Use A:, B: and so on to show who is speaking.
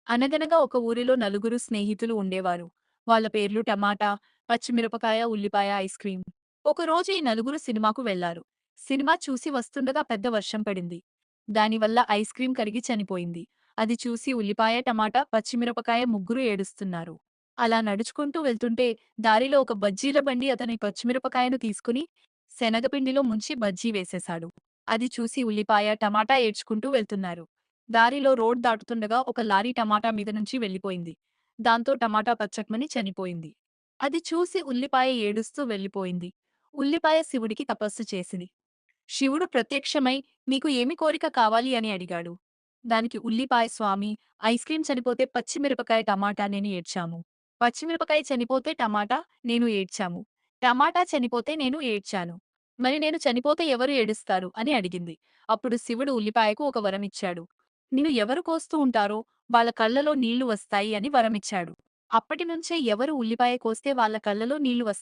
A: అనగనగా ఒక ఊరిలో నలుగురు స్నేహితులు ఉండేవారు. వాళ్ళ పేర్లు టమాటా, పచ్చిమిరపకాయ, ఉల్లిపాయ, ఐస్ క్రీం. ఒకరోజు ఈ నలుగురు సినిమాకు వెళ్లారు. సినిమా చూసి వస్తుండగా పెద్ద వర్షం పడింది. దానివల్ల ఐస్ క్రీం కరిగి చనిపోయింది. అది చూసి ఉల్లిపాయ, టమాటా, పచ్చిమిరపకాయ ముగ్గురు ఏడుస్తున్నారు. అలా నడుచుకుంటూ వెళ్తుంటే దారిలో ఒక బజ్జీల బండి అతని పచ్చిమిరపకాయను తీసుకుని శనగపిండిలో ముంచి బజ్జీ వేసేశాడు. అది చూసి ఉల్లిపాయ, టమాటా ఏడ్చుకుంటూ వెళ్తున్నారు. దారిలో రోడ్ దాటుతుండగా ఒక లారీ టమాటా మీద నుంచి వెళ్ళిపోయింది. దాంతో టమాటా పచ్చకమని చనిపోయింది. అది చూసి ఉల్లిపాయ ఏడుస్తూ వెళ్ళిపోయింది. ఉల్లిపాయ శివుడికి తపస్సు చేసింది. శివుడు ప్రత్యక్షమై "నీకు ఏమి కోరిక కావాలి" అని అడిగాడు. దానికి ఉల్లిపాయ "స్వామీ, ఐస్ క్రీం చనిపోతే పచ్చిమిరపకాయ, టమాటా నేను ఏడ్చాము. పచ్చిమిరపకాయ చనిపోతే టమాటా నేను ఏడ్చాము. టమాటా చనిపోతే నేను ఏడ్చాను. మరి నేను చనిపోతే ఎవరు ఏడుస్తారు" అని అడిగింది. అప్పుడు శివుడు ఉల్లిపాయకు ఒక వరమిచ్చాడు. నిన్ను ఎవరు కోస్తూ ఉంటారో వాళ్ళ కళ్ళలో నీళ్లు వస్తాయి అని వరమిచ్చాడు. అప్పటినుంచే ఎవరు ఉల్లిపాయ కోస్తే వాళ్ళ కళ్ళలో నీళ్లు వస్తాయి.